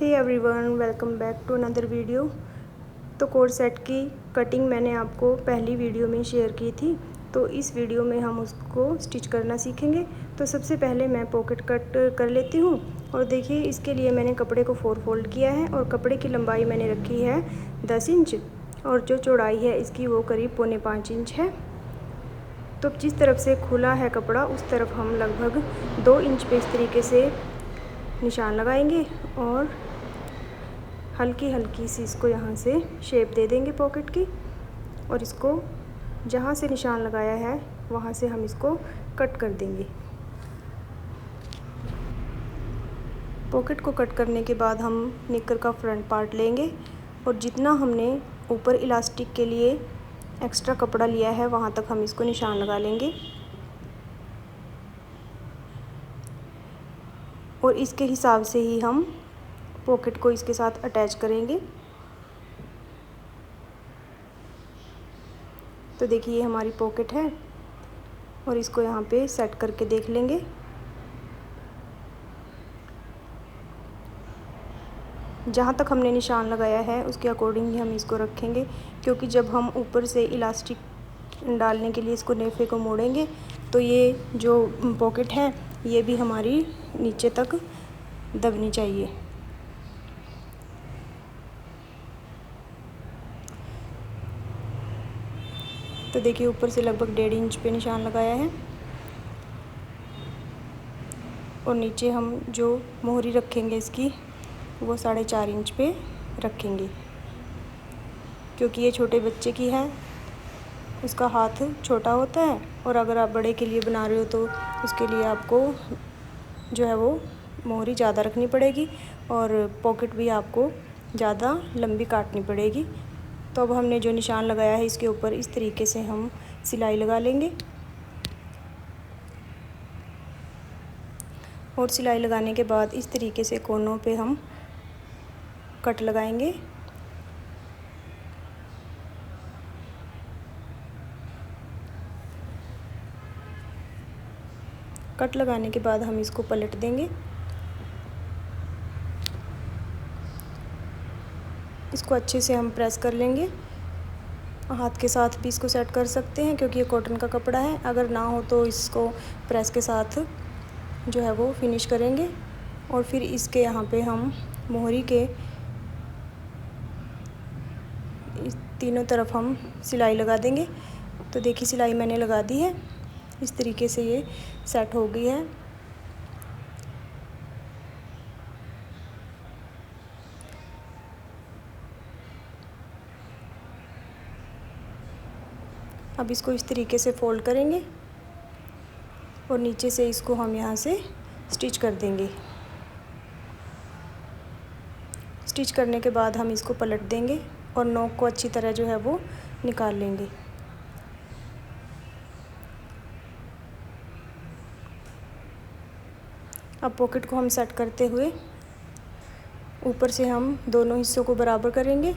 Hey everyone, welcome back to another video. तो coat set की cutting मैंने आपको पहली वीडियो में शेयर की थी, तो इस वीडियो में हम उसको स्टिच करना सीखेंगे। तो सबसे पहले मैं पॉकेट कट कर लेती हूँ। और देखिए, इसके लिए मैंने कपड़े को 4 फोल्ड किया है और कपड़े की लंबाई मैंने रखी है 10 इंच और जो चौड़ाई है इसकी वो करीब 4.25 इंच है। तो जिस तरफ से खुला है कपड़ा उस तरफ हम लगभग 2 इंच पे इस तरीके से निशान लगाएंगे और हल्की हल्की सी इसको यहाँ से शेप दे देंगे पॉकेट की। और इसको जहाँ से निशान लगाया है वहाँ से हम इसको कट कर देंगे। पॉकेट को कट करने के बाद हम निकर का फ्रंट पार्ट लेंगे और जितना हमने ऊपर इलास्टिक के लिए एक्स्ट्रा कपड़ा लिया है वहाँ तक हम इसको निशान लगा लेंगे और इसके हिसाब से ही हम पॉकेट को इसके साथ अटैच करेंगे। तो देखिए, ये हमारी पॉकेट है और इसको यहाँ पे सेट करके देख लेंगे। जहाँ तक हमने निशान लगाया है उसके अकॉर्डिंग ही हम इसको रखेंगे, क्योंकि जब हम ऊपर से इलास्टिक डालने के लिए इसको नेफे को मोड़ेंगे तो ये जो पॉकेट है ये भी हमारी नीचे तक दबनी चाहिए। तो देखिए, ऊपर से लगभग 1.5 इंच पे निशान लगाया है और नीचे हम जो मोहरी रखेंगे इसकी वो 4.5 इंच पे रखेंगे, क्योंकि ये छोटे बच्चे की है, उसका हाथ छोटा होता है और अगर आप बड़े के लिए बना रहे हो तो उसके लिए आपको जो है वो मोहरी ज़्यादा रखनी पड़ेगी और पॉकेट भी आपको ज़्यादा लंबी काटनी पड़ेगी। तो अब हमने जो निशान लगाया है इसके ऊपर इस तरीके से हम सिलाई लगा लेंगे और सिलाई लगाने के बाद इस तरीके से कोनों पे हम कट लगाएंगे। कट लगाने के बाद हम इसको पलट देंगे। इसको अच्छे से हम प्रेस कर लेंगे। हाथ के साथ भी इसको सेट कर सकते हैं क्योंकि ये कॉटन का कपड़ा है। अगर ना हो तो इसको प्रेस के साथ जो है वो फिनिश करेंगे और फिर इसके यहाँ पे हम मोहरी के इस तीनों तरफ हम सिलाई लगा देंगे। तो देखिए, सिलाई मैंने लगा दी है, इस तरीके से ये सेट हो गई है। अब इसको इस तरीके से फोल्ड करेंगे और नीचे से इसको हम यहाँ से स्टिच कर देंगे। स्टिच करने के बाद हम इसको पलट देंगे और नोक को अच्छी तरह जो है वो निकाल लेंगे। अब पॉकेट को हम सेट करते हुए ऊपर से हम दोनों हिस्सों को बराबर करेंगे।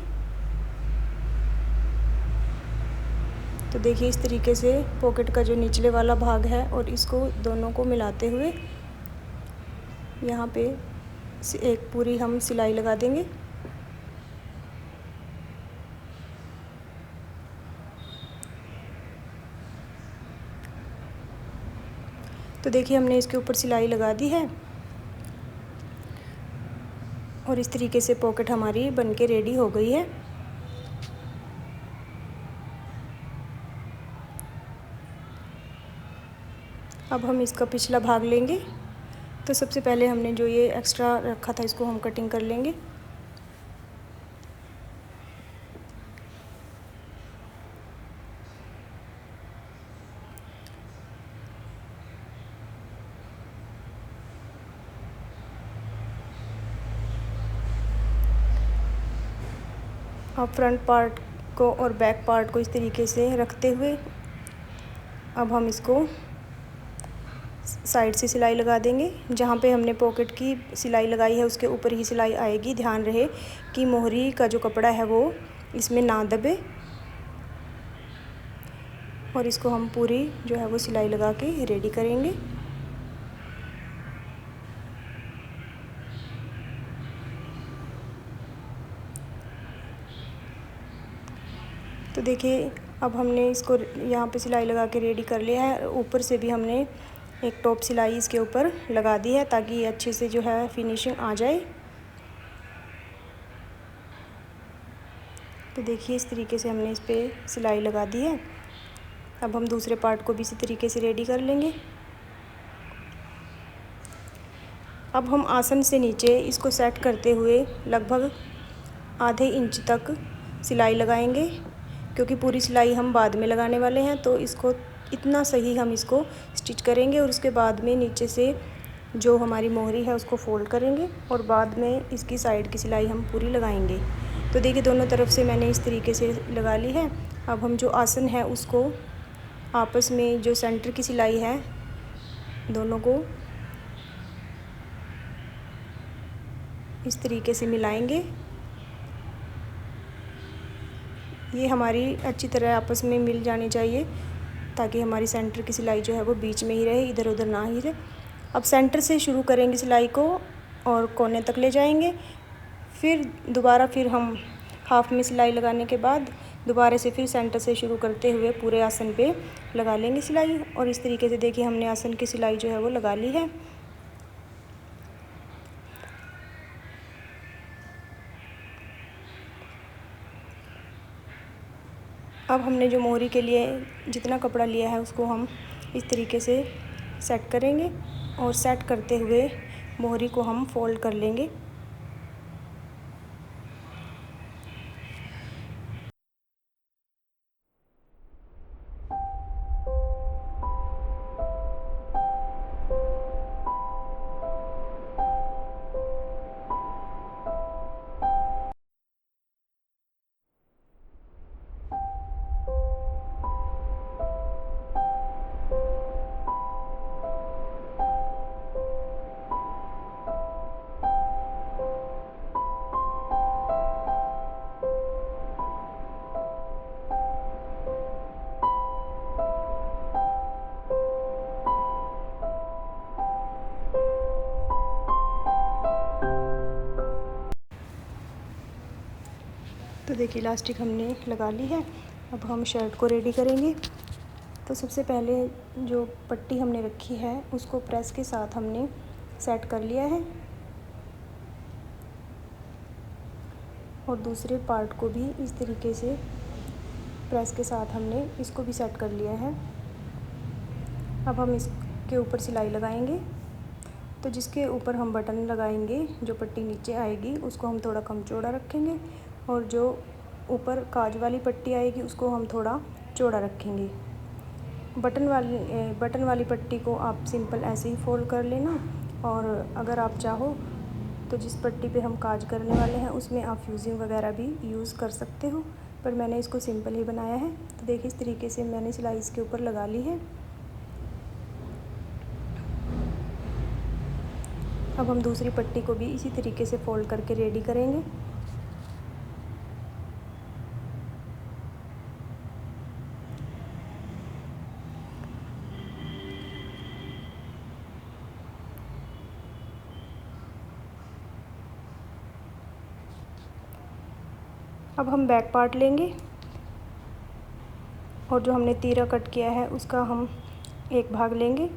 तो देखिए, इस तरीके से पॉकेट का जो निचले वाला भाग है और इसको दोनों को मिलाते हुए यहाँ पे एक पूरी हम सिलाई लगा देंगे। तो देखिए, हमने इसके ऊपर सिलाई लगा दी है और इस तरीके से पॉकेट हमारी बनके रेडी हो गई है। अब हम इसका पिछला भाग लेंगे। तो सबसे पहले हमने जो ये एक्स्ट्रा रखा था इसको हम कटिंग कर लेंगे। अब फ्रंट पार्ट को और बैक पार्ट को इस तरीके से रखते हुए अब हम इसको साइड से सिलाई लगा देंगे। जहाँ पे हमने पॉकेट की सिलाई लगाई है उसके ऊपर ही सिलाई आएगी। ध्यान रहे कि मोहरी का जो कपड़ा है वो इसमें ना दबे और इसको हम पूरी जो है वो सिलाई लगा के रेडी करेंगे। तो देखिए अब हमने इसको यहाँ पे सिलाई लगा के रेडी कर लिया है। ऊपर से भी हमने एक टॉप सिलाई इसके ऊपर लगा दी है ताकि ये अच्छे से जो है फिनिशिंग आ जाए। तो देखिए इस तरीके से हमने इस पर सिलाई लगा दी है। अब हम दूसरे पार्ट को भी इसी तरीके से रेडी कर लेंगे। अब हम आसन से नीचे इसको सेट करते हुए लगभग आधे इंच तक सिलाई लगाएंगे, क्योंकि पूरी सिलाई हम बाद में लगाने वाले हैं। तो इसको इतना सही हम इसको स्टिच करेंगे और उसके बाद में नीचे से जो हमारी मोहरी है उसको फोल्ड करेंगे और बाद में इसकी साइड की सिलाई हम पूरी लगाएंगे। तो देखिए दोनों तरफ से मैंने इस तरीके से लगा ली है। अब हम जो आसन है उसको आपस में जो सेंटर की सिलाई है दोनों को इस तरीके से मिलाएंगे। ये हमारी अच्छी तरह आपस में मिल जानी चाहिए ताकि हमारी सेंटर की सिलाई जो है वो बीच में ही रहे, इधर उधर ना ही रहे। अब सेंटर से शुरू करेंगे सिलाई को और कोने तक ले जाएंगे। फिर दोबारा हम हाफ में सिलाई लगाने के बाद दोबारा से फिर सेंटर से शुरू करते हुए पूरे आसन पे लगा लेंगे सिलाई। और इस तरीके से देखिए हमने आसन की सिलाई जो है वो लगा ली है। अब हमने जो मोहरी के लिए जितना कपड़ा लिया है उसको हम इस तरीके से सेट करेंगे और सेट करते हुए मोहरी को हम फोल्ड कर लेंगे। तो देखिए इलास्टिक हमने लगा ली है। अब हम शर्ट को रेडी करेंगे। तो सबसे पहले जो पट्टी हमने रखी है उसको प्रेस के साथ हमने सेट कर लिया है और दूसरे पार्ट को भी इस तरीके से प्रेस के साथ हमने इसको भी सेट कर लिया है। अब हम इसके ऊपर सिलाई लगाएंगे। तो जिसके ऊपर हम बटन लगाएंगे, जो पट्टी नीचे आएगी उसको हम थोड़ा कम चौड़ा रखेंगे और जो ऊपर काज वाली पट्टी आएगी उसको हम थोड़ा चौड़ा रखेंगे। बटन वाली पट्टी को आप सिंपल ऐसे ही फोल्ड कर लेना और अगर आप चाहो तो जिस पट्टी पे हम काज करने वाले हैं उसमें आप फ्यूजिंग वगैरह भी यूज़ कर सकते हो, पर मैंने इसको सिंपल ही बनाया है। तो देखिए इस तरीके से मैंने सिलाई इसके ऊपर लगा ली है। अब हम दूसरी पट्टी को भी इसी तरीके से फोल्ड करके रेडी करेंगे। अब हम बैक पार्ट लेंगे और जो हमने तीरा कट किया है उसका हम एक भाग लेंगे।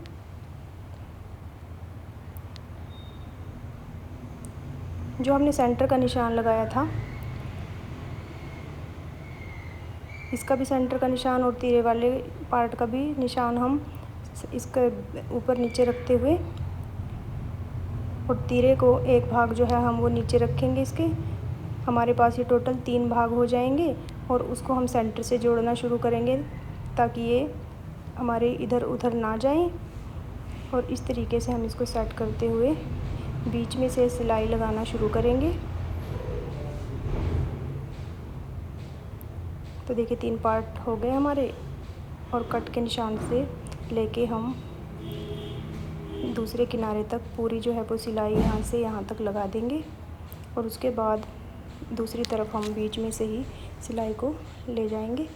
जो हमने सेंटर का निशान लगाया था इसका भी सेंटर का निशान और तीरे वाले पार्ट का भी निशान हम इसके ऊपर नीचे रखते हुए और तीरे को एक भाग जो है हम वो नीचे रखेंगे। इसके हमारे पास ये टोटल 3 भाग हो जाएंगे और उसको हम सेंटर से जोड़ना शुरू करेंगे ताकि ये हमारे इधर उधर ना जाएं। और इस तरीके से हम इसको सेट करते हुए बीच में से सिलाई लगाना शुरू करेंगे। तो देखिए 3 पार्ट हो गए हमारे और कट के निशान से लेके हम दूसरे किनारे तक पूरी जो है वो सिलाई यहाँ से यहाँ तक लगा देंगे और उसके बाद दूसरी तरफ हम बीच में से ही सिलाई को ले जाएंगे।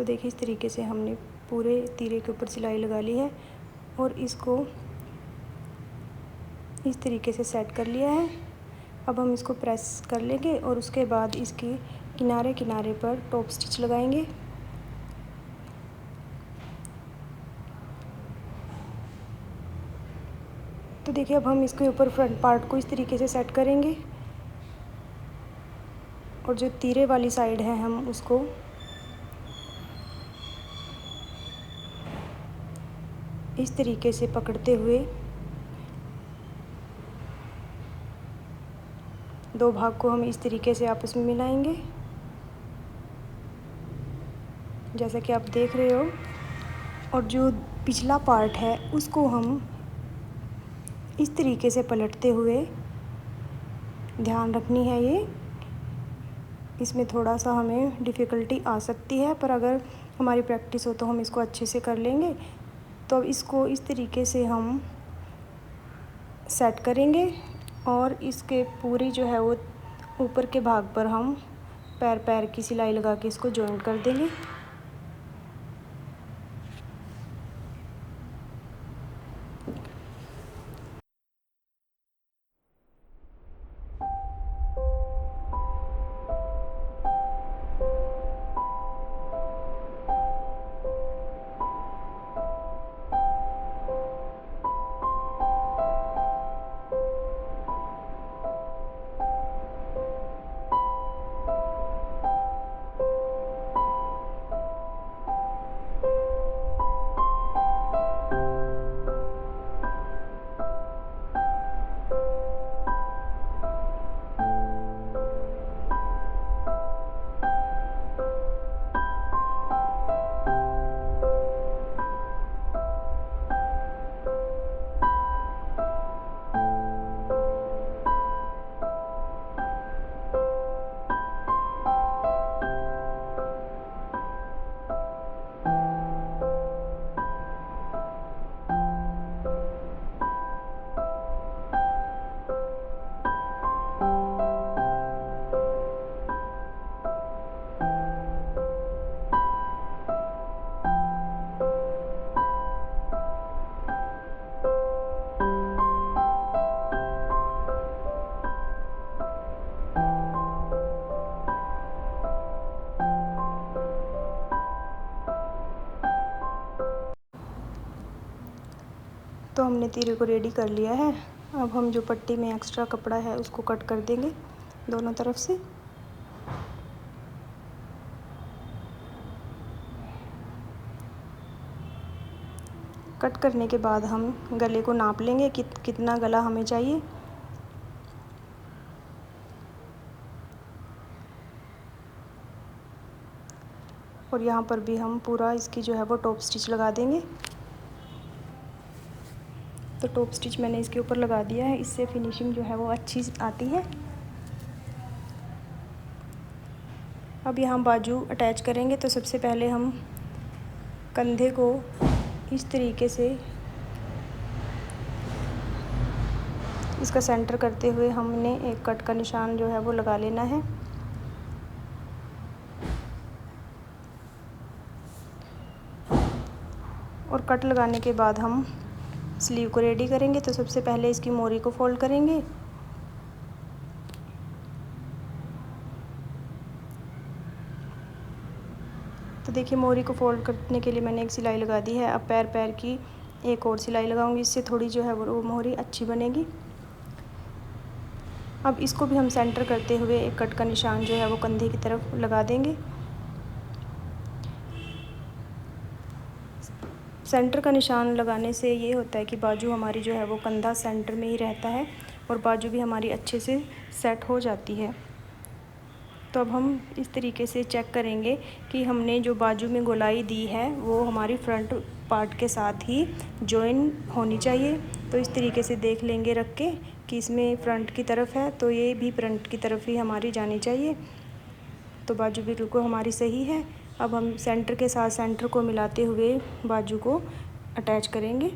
तो देखिए इस तरीके से हमने पूरे तीरे के ऊपर सिलाई लगा ली है और इसको इस तरीके से सेट कर लिया है। अब हम इसको प्रेस कर लेंगे और उसके बाद इसके किनारे किनारे पर टॉप स्टिच लगाएंगे। तो देखिए अब हम इसके ऊपर फ्रंट पार्ट को इस तरीके से सेट करेंगे और जो तीरे वाली साइड है हम उसको इस तरीके से पकड़ते हुए दो भाग को हम इस तरीके से आपस में मिलाएंगे, जैसा कि आप देख रहे हो। और जो पिछला पार्ट है उसको हम इस तरीके से पलटते हुए, ध्यान रखनी है ये, इसमें थोड़ा सा हमें डिफ़िकल्टी आ सकती है, पर अगर हमारी प्रैक्टिस हो तो हम इसको अच्छे से कर लेंगे। तो अब इसको इस तरीके से हम सेट करेंगे और इसके पूरी जो है वो ऊपर के भाग पर हम पैर की सिलाई लगा के इसको जॉइंट कर देंगे। तो हमने तीरे को रेडी कर लिया है। अब हम जो पट्टी में एक्स्ट्रा कपड़ा है उसको कट कर देंगे दोनों तरफ से। कट करने के बाद हम गले को नाप लेंगे कितना गला हमें चाहिए। और यहाँ पर भी हम पूरा इसकी जो है वो टॉप स्टिच लगा देंगे। तो टॉप स्टिच मैंने इसके ऊपर लगा दिया है, इससे फिनिशिंग जो है वो अच्छी आती है। अब यहाँ बाजू अटैच करेंगे। तो सबसे पहले हम कंधे को इस तरीके से इसका सेंटर करते हुए हमने एक कट का निशान जो है वो लगा लेना है। और कट लगाने के बाद हम स्लीव को रेडी करेंगे। तो सबसे पहले इसकी मोरी को फोल्ड करेंगे। तो देखिए मोरी को फोल्ड करने के लिए मैंने एक सिलाई लगा दी है। अब पैर की एक और सिलाई लगाऊंगी, इससे थोड़ी जो है वो मोरी अच्छी बनेगी। अब इसको भी हम सेंटर करते हुए एक कट का निशान जो है वो कंधे की तरफ लगा देंगे। सेंटर का निशान लगाने से ये होता है कि बाजू हमारी जो है वो कंधा सेंटर में ही रहता है और बाजू भी हमारी अच्छे से सेट हो जाती है। तो अब हम इस तरीके से चेक करेंगे कि हमने जो बाजू में गोलाई दी है वो हमारी फ्रंट पार्ट के साथ ही जॉइन होनी चाहिए। तो इस तरीके से देख लेंगे रख के कि इसमें फ्रंट की तरफ है तो ये भी फ्रंट की तरफ ही हमारी जानी चाहिए। तो बाजू बिल्कुल हमारी सही है। अब हम सेंटर के साथ सेंटर को मिलाते हुए बाजू को अटैच करेंगे।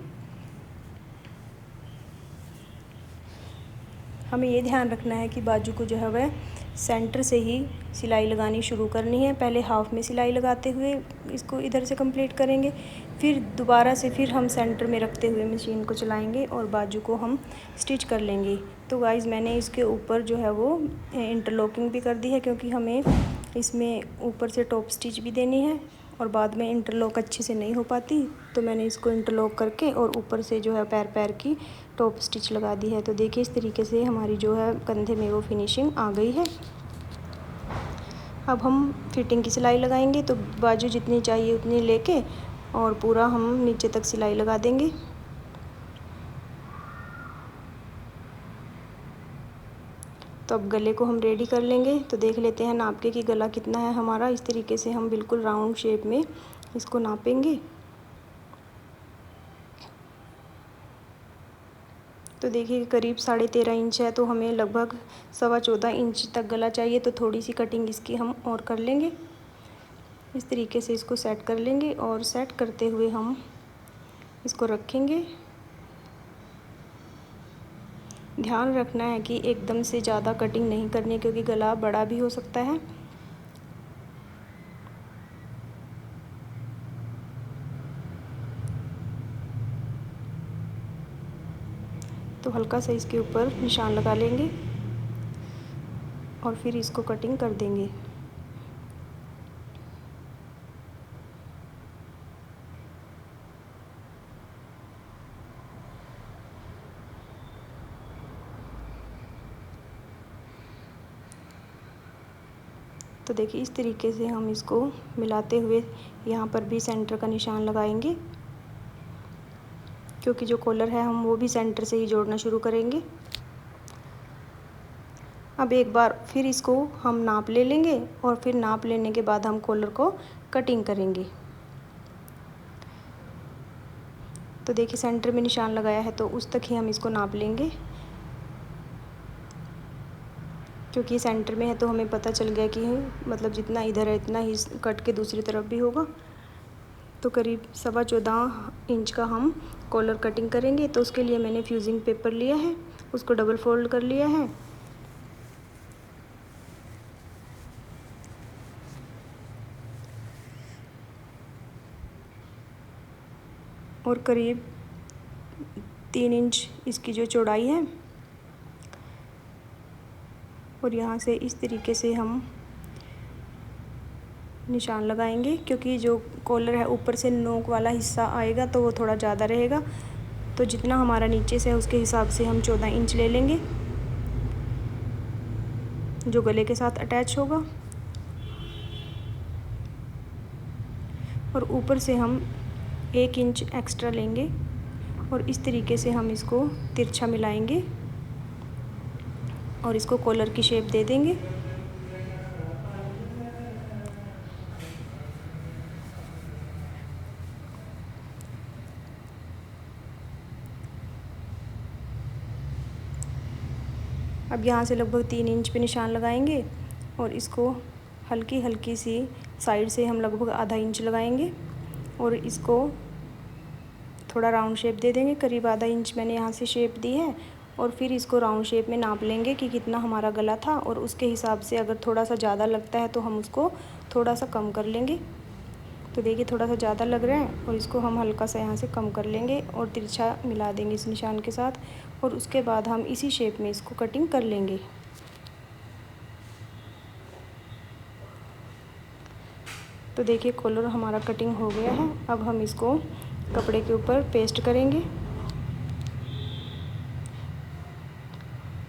हमें ये ध्यान रखना है कि बाजू को जो है वह सेंटर से ही सिलाई लगानी शुरू करनी है। पहले हाफ में सिलाई लगाते हुए इसको इधर से कंप्लीट करेंगे, फिर दोबारा से फिर हम सेंटर में रखते हुए मशीन को चलाएंगे और बाजू को हम स्टिच कर लेंगे। तो गाइस मैंने इसके ऊपर जो है वो इंटरलॉकिंग भी कर दी है, क्योंकि हमें इसमें ऊपर से टॉप स्टिच भी देनी है और बाद में इंटरलॉक अच्छे से नहीं हो पाती, तो मैंने इसको इंटरलॉक करके और ऊपर से जो है पैर की टॉप स्टिच लगा दी है। तो देखिए इस तरीके से हमारी जो है कंधे में वो फिनिशिंग आ गई है। अब हम फिटिंग की सिलाई लगाएंगे, तो बाजू जितनी चाहिए उतनी लेके और पूरा हम नीचे तक सिलाई लगा देंगे। तो अब गले को हम रेडी कर लेंगे। तो देख लेते हैं नाप के कि गला कितना है हमारा। इस तरीके से हम बिल्कुल राउंड शेप में इसको नापेंगे। तो देखिए करीब 13.5 इंच है, तो हमें लगभग 14.25 इंच तक गला चाहिए। तो थोड़ी सी कटिंग इसकी हम और कर लेंगे। इस तरीके से इसको सेट कर लेंगे और सेट करते हुए हम इसको रखेंगे। ध्यान रखना है कि एकदम से ज़्यादा कटिंग नहीं करनी है, क्योंकि गला बड़ा भी हो सकता है। तो हल्का सा इसके ऊपर निशान लगा लेंगे और फिर इसको कटिंग कर देंगे। तो देखिए इस तरीके से हम इसको मिलाते हुए यहाँ पर भी सेंटर का निशान लगाएंगे, क्योंकि जो कॉलर है हम वो भी सेंटर से ही जोड़ना शुरू करेंगे। अब एक बार फिर इसको हम नाप ले लेंगे और फिर नाप लेने के बाद हम कॉलर को कटिंग करेंगे। तो देखिए सेंटर में निशान लगाया है, तो उस तक ही हम इसको नाप लेंगे, क्योंकि सेंटर में है तो हमें पता चल गया कि मतलब जितना इधर है इतना ही कट के दूसरी तरफ भी होगा। तो करीब 14.25 इंच का हम कॉलर कटिंग करेंगे। तो उसके लिए मैंने फ्यूजिंग पेपर लिया है, उसको डबल फोल्ड कर लिया है और करीब 3 इंच इसकी जो चौड़ाई है, और यहाँ से इस तरीके से हम निशान लगाएंगे, क्योंकि जो कॉलर है ऊपर से नोक वाला हिस्सा आएगा तो वो थोड़ा ज़्यादा रहेगा। तो जितना हमारा नीचे से है उसके हिसाब से हम 14 इंच ले लेंगे, जो गले के साथ अटैच होगा। और ऊपर से हम 1 इंच एक्स्ट्रा लेंगे और इस तरीके से हम इसको तिरछा मिलाएंगे और इसको कॉलर की शेप दे देंगे। अब यहाँ से लगभग 3 इंच पे निशान लगाएंगे और इसको हल्की हल्की सी साइड से हम लगभग आधा इंच लगाएंगे और इसको थोड़ा राउंड शेप दे देंगे। करीब आधा इंच मैंने यहाँ से शेप दी है और फिर इसको राउंड शेप में नाप लेंगे कि कितना हमारा गला था, और उसके हिसाब से अगर थोड़ा सा ज़्यादा लगता है तो हम उसको थोड़ा सा कम कर लेंगे। तो देखिए थोड़ा सा ज़्यादा लग रहा है और इसको हम हल्का सा यहाँ से कम कर लेंगे और तिरछा मिला देंगे इस निशान के साथ, और उसके बाद हम इसी शेप में इसको कटिंग कर लेंगे। तो देखिए कॉलर हमारा कटिंग हो गया है। अब हम इसको कपड़े के ऊपर पेस्ट करेंगे।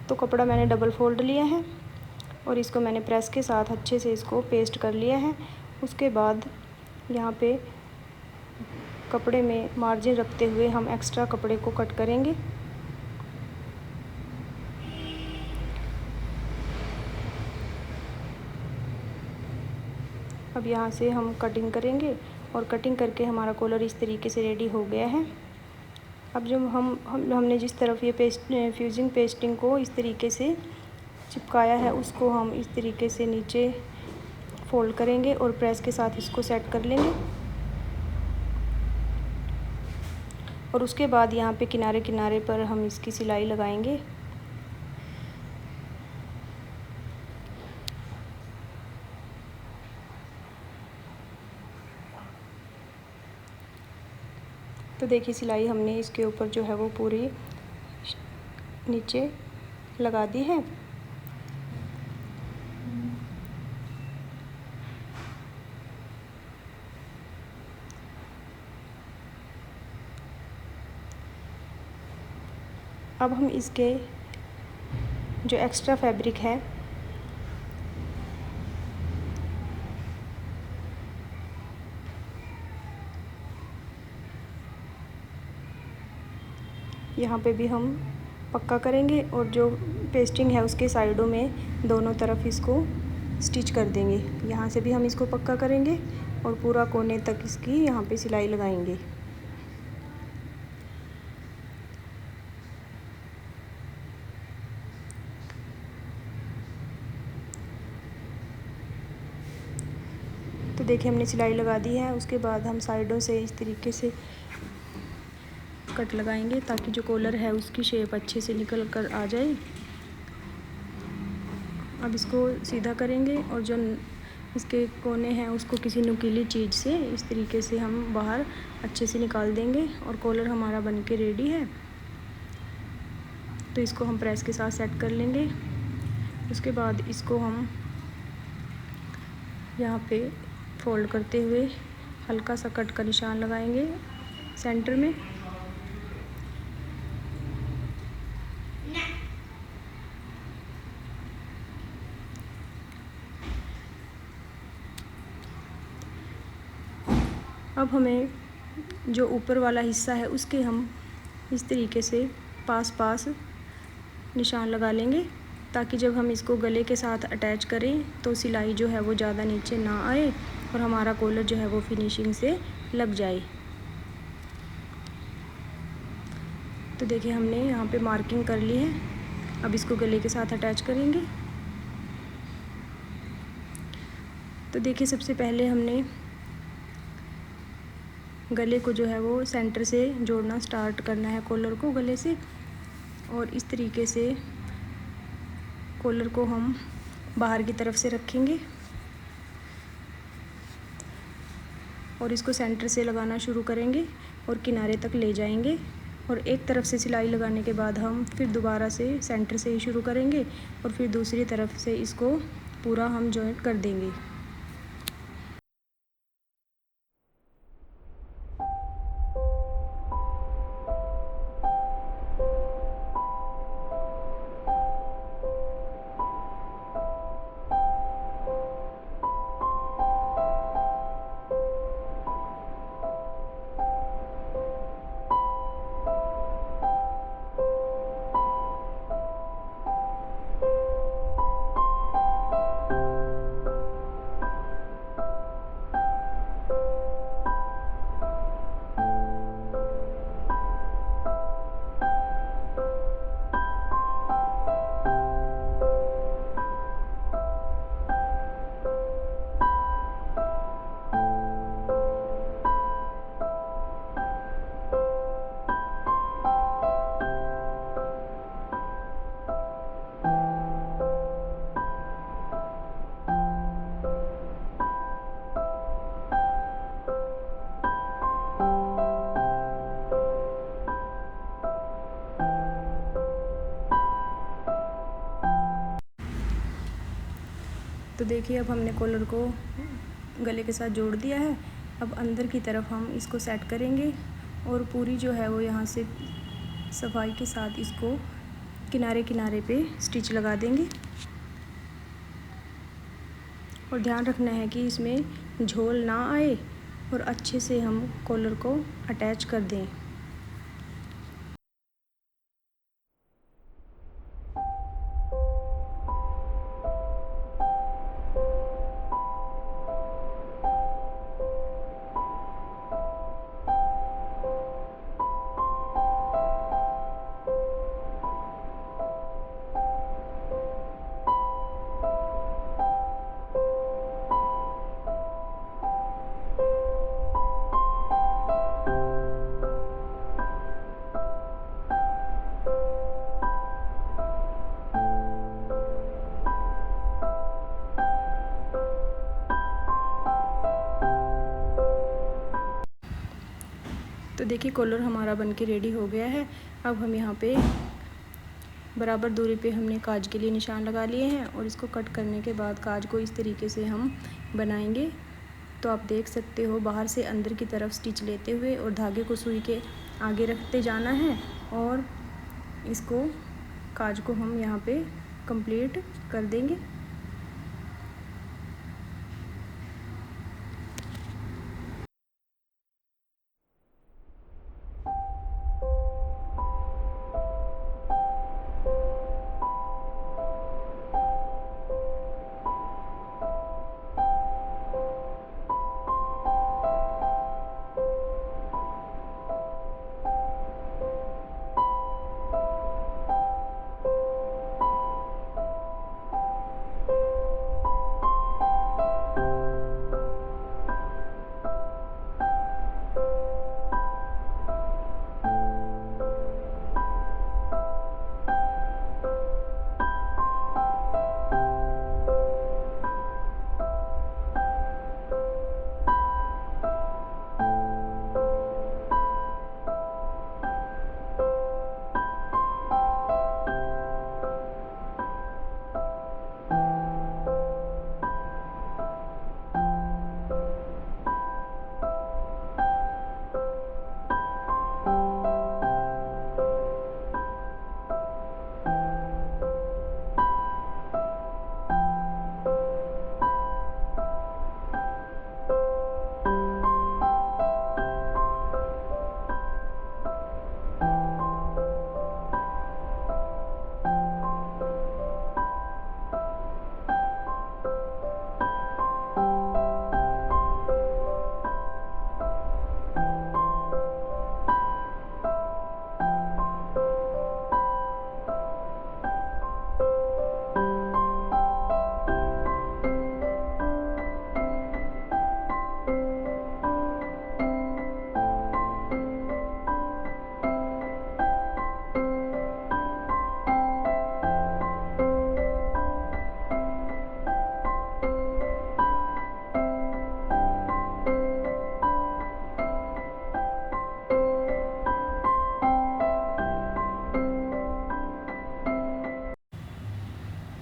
तो कपड़ा मैंने डबल फोल्ड लिया है और इसको मैंने प्रेस के साथ अच्छे से इसको पेस्ट कर लिया है। उसके बाद यहाँ पे कपड़े में मार्जिन रखते हुए हम एक्स्ट्रा कपड़े को कट करेंगे। अब यहाँ से हम कटिंग करेंगे और कटिंग करके हमारा कॉलर इस तरीके से रेडी हो गया है। अब जो हमने जिस तरफ ये फ्यूजिंग पेस्टिंग को इस तरीके से चिपकाया है उसको हम इस तरीके से नीचे फोल्ड करेंगे और प्रेस के साथ इसको सेट कर लेंगे। और उसके बाद यहाँ पे किनारे किनारे पर हम इसकी सिलाई लगाएंगे। तो देखिए सिलाई हमने इसके ऊपर जो है वो पूरी नीचे लगा दी है। अब हम इसके जो एक्स्ट्रा फैब्रिक है यहाँ पे भी हम पक्का करेंगे और जो पेस्टिंग है उसके साइडों में दोनों तरफ इसको स्टिच कर देंगे। यहाँ से भी हम इसको पक्का करेंगे और पूरा कोने तक इसकी यहाँ पे सिलाई लगाएंगे। तो देखिए हमने सिलाई लगा दी है। उसके बाद हम साइडों से इस तरीके से कट लगाएंगे ताकि जो कॉलर है उसकी शेप अच्छे से निकल कर आ जाए। अब इसको सीधा करेंगे और जो इसके कोने हैं उसको किसी नुकीली चीज़ से इस तरीके से हम बाहर अच्छे से निकाल देंगे और कॉलर हमारा बन के रेडी है। तो इसको हम प्रेस के साथ सेट कर लेंगे। उसके बाद इसको हम यहाँ पे फोल्ड करते हुए हल्का सा कट का निशान लगाएंगे सेंटर में। अब हमें जो ऊपर वाला हिस्सा है उसके हम इस तरीके से पास पास निशान लगा लेंगे ताकि जब हम इसको गले के साथ अटैच करें तो सिलाई जो है वो ज़्यादा नीचे ना आए और हमारा कॉलर जो है वो फिनिशिंग से लग जाए। तो देखिए हमने यहाँ पे मार्किंग कर ली है। अब इसको गले के साथ अटैच करेंगे। तो देखिए सबसे पहले हमने गले को जो है वो सेंटर से जोड़ना स्टार्ट करना है कॉलर को गले से, और इस तरीके से कॉलर को हम बाहर की तरफ से रखेंगे और इसको सेंटर से लगाना शुरू करेंगे और किनारे तक ले जाएंगे। और एक तरफ से सिलाई लगाने के बाद हम फिर दोबारा से सेंटर से ही शुरू करेंगे और फिर दूसरी तरफ से इसको पूरा हम जॉइंट कर देंगे। तो देखिए अब हमने कॉलर को गले के साथ जोड़ दिया है। अब अंदर की तरफ हम इसको सेट करेंगे और पूरी जो है वो यहाँ से सफाई के साथ इसको किनारे किनारे पे स्टिच लगा देंगे। और ध्यान रखना है कि इसमें झोल ना आए और अच्छे से हम कॉलर को अटैच कर दें। तो देखिए कॉलर हमारा बनके रेडी हो गया है। अब हम यहाँ पे बराबर दूरी पे हमने काज के लिए निशान लगा लिए हैं और इसको कट करने के बाद काज को इस तरीके से हम बनाएंगे। तो आप देख सकते हो बाहर से अंदर की तरफ स्टिच लेते हुए और धागे को सुई के आगे रखते जाना है और इसको काज को हम यहाँ पे कंप्लीट कर देंगे।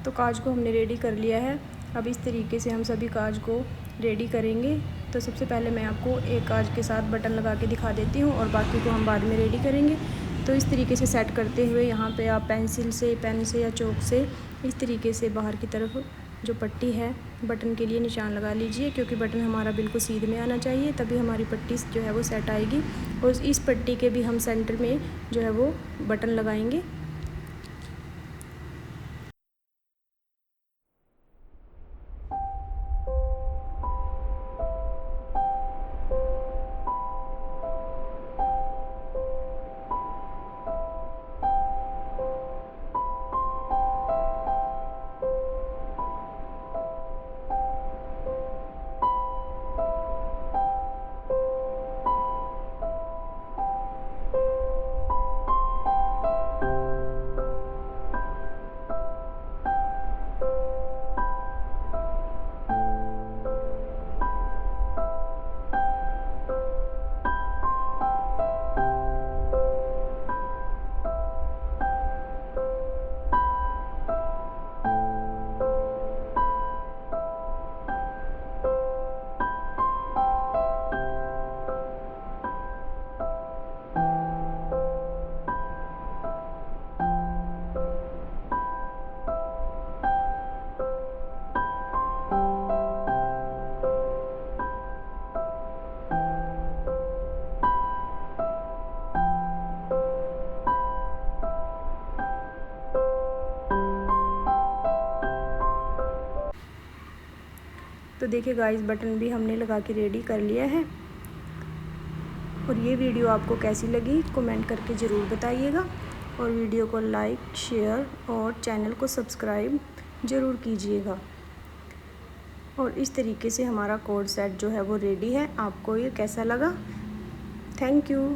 तो काज को हमने रेडी कर लिया है। अब इस तरीके से हम सभी काज को रेडी करेंगे। तो सबसे पहले मैं आपको एक काज के साथ बटन लगा के दिखा देती हूँ और बाकी को हम बाद में रेडी करेंगे। तो इस तरीके से सेट करते हुए यहाँ पे आप पेंसिल से, पेन से या चौक से इस तरीके से बाहर की तरफ जो पट्टी है बटन के लिए निशान लगा लीजिए, क्योंकि बटन हमारा बिल्कुल सीधे में आना चाहिए, तभी हमारी पट्टी जो है वो सेट आएगी। और इस पट्टी के भी हम सेंटर में जो है वो बटन लगाएंगे। तो देखिए गाइस, बटन भी हमने लगा के रेडी कर लिया है। और ये वीडियो आपको कैसी लगी कमेंट करके ज़रूर बताइएगा, और वीडियो को लाइक, शेयर और चैनल को सब्सक्राइब ज़रूर कीजिएगा। और इस तरीके से हमारा कोड सेट जो है वो रेडी है। आपको ये कैसा लगा? Thank you.